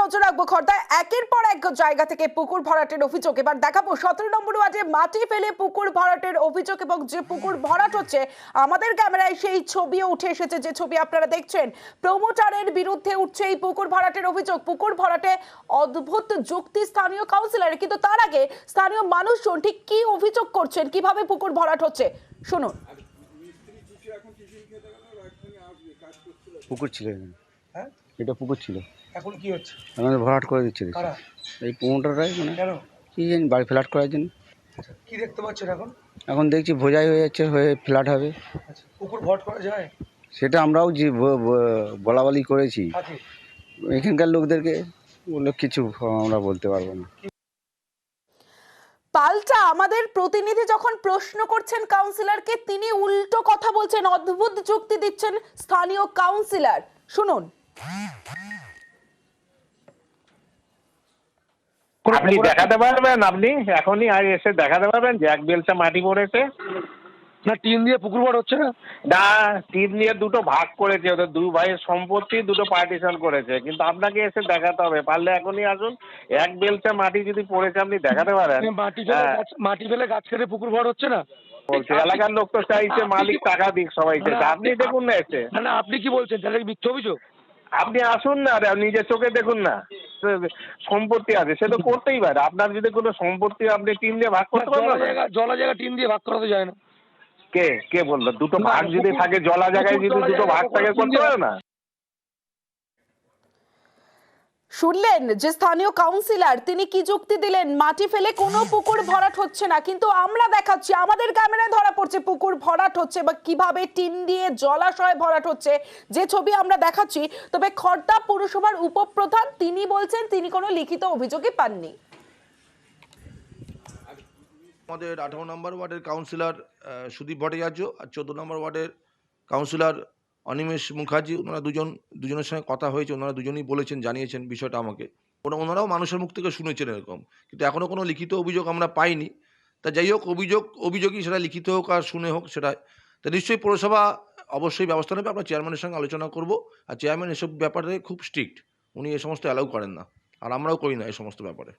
নজর রাখবো খর্দায় একের পর এক জায়গা থেকে পুকুর ভরাটের অভিযোগ। এবার দেখাবো 17 নম্বর ওয়ার্ডে মাটি ফেলে পুকুর ভরাটের অভিযোগ এবং যে পুকুর ভরাট হচ্ছে আমাদের ক্যামেরায় সেই ছবিও উঠে এসেছে, যে ছবি আপনারা দেখছেন। প্রমোটারের বিরুদ্ধে উঠছে এই পুকুর ভরাটের অভিযোগ। পুকুর ভরাটে অদ্ভুত যুক্তি স্থানীয় কাউন্সিলরের, কিন্তু তার আগে স্থানীয় মানুষজন ঠিক কি অভিযোগ করছেন, কিভাবে পুকুর ভরাট হচ্ছে শুনুন। পুকুর ছিল, হ্যাঁ, এটা পুকুর ছিল, এখন কি হচ্ছে? আমাদের ভরাট করে দিচ্ছে দেখছি। কারা? এই প্রমোটাররাই, মানে কেন? কি জানি, বাড়ি ফ্ল্যাট করার জন্য। আচ্ছা, কি দেখতে পাচ্ছেন এখন? এখন দেখছি ভোজাই হয়ে যাচ্ছে, হয়ে ফ্ল্যাট হবে। আচ্ছা, পুকুর ভরাট করা যায়? সেটা আমরাও যে বলা বলি করেছি কাকে? এখানকার লোকদেরকে, বললো কিছু আমরা বলতে পারবো না। পাল্টা আমাদের প্রতিনিধি যখন প্রশ্ন করছেন কাউন্সিলরকে, তিনি উল্টো কথা বলছেন, অদ্ভুত যুক্তি দিচ্ছেন স্থানীয় কাউন্সিলর। শুনুন। আপনি দেখাতে পারবেন, আপনি এখনই আর এসে দেখাতে পারবেন যে এক বেলচা মাটি পড়েছে? না, টিন দিয়ে পুকুর ভরাট হচ্ছে না? না, টিন নিয়ে দুটো ভাগ করেছে, ওদের দুই ভাইয়ের সম্পত্তি দুটো পার্টিশন করেছে, কিন্তু আপনাকে এসে দেখাতে হবে। পারলে এখনই আসুন। এক বেলচা মাটি যদি পড়েছে আপনি দেখাতে পারেন। মাটি ফেলে গাছ কেটে পুকুর ভরাট হচ্ছে না বলছে এলাকার লোক তো চাইছে মালিক টাকা দিক সবাইকে, আপনি দেখুন না এসে। না, আপনি কি বলছেন? তাহলে মিথ্যা অভিযোগ? আপনি আসুন না, নিজের চোখে দেখুন না। সম্পত্তি আছে সে তো করতেই পারে। আপনার যদি কোনো সম্পত্তি আপনি টিন দিয়ে ভাগ করতে পারবেন না? জলা জায়গা টিন দিয়ে ভাগ করাতে যায় না। কে কে বললো? দুটো ভাগ যদি থাকে, জলা জায়গায় যদি দুটো ভাগ থাকে, করতে পারে না? শুনলেন যে স্থানীয় কাউন্সিলর তিনি কি যুক্তি দিলেন, মাটি ফেলে কোনো পুকুর ভরাট হচ্ছে না, কিন্তু আমরা দেখাচ্ছি, আমাদের ক্যামেরায় ধরা পড়ছে পুকুর ভরাট হচ্ছে বা কিভাবে টিন দিয়ে জলাশয় ভরাট হচ্ছে, যে ছবি আমরা দেখাচ্ছি। তবে খড়দা পৌরসভার উপপ্রধান তিনি বলছেন তিনি কোনো লিখিত অভিযোগই পাননি। আমাদের 18 নম্বর ওয়ার্ডের কাউন্সিলর সুদীপ ভট্টাচার্য আর 14 নম্বর ওয়ার্ডের কাউন্সিলর অনিমেষ মুখার্জি, ওনারা দুজনের সঙ্গে কথা হয়েছে। ওনারা দুজনেই বলেছেন, জানিয়েছেন বিষয়টা আমাকে। ওনারাও মানুষের মুখ থেকে শুনেছেন এরকম, কিন্তু এখনও কোনো লিখিত অভিযোগ আমরা পাইনি। তা যাই হোক, অভিযোগই সেটা লিখিত হোক আর শুনে হোক, সেটা তা নিশ্চয়ই পৌরসভা অবশ্যই ব্যবস্থা নেবে। আমরা চেয়ারম্যানের সঙ্গে আলোচনা করব। আর চেয়ারম্যান এসব ব্যাপারে খুব স্ট্রিক্ট, উনি এ সমস্ত অ্যালাউ করেন না, আর আমরাও করি না এই সমস্ত ব্যাপারে।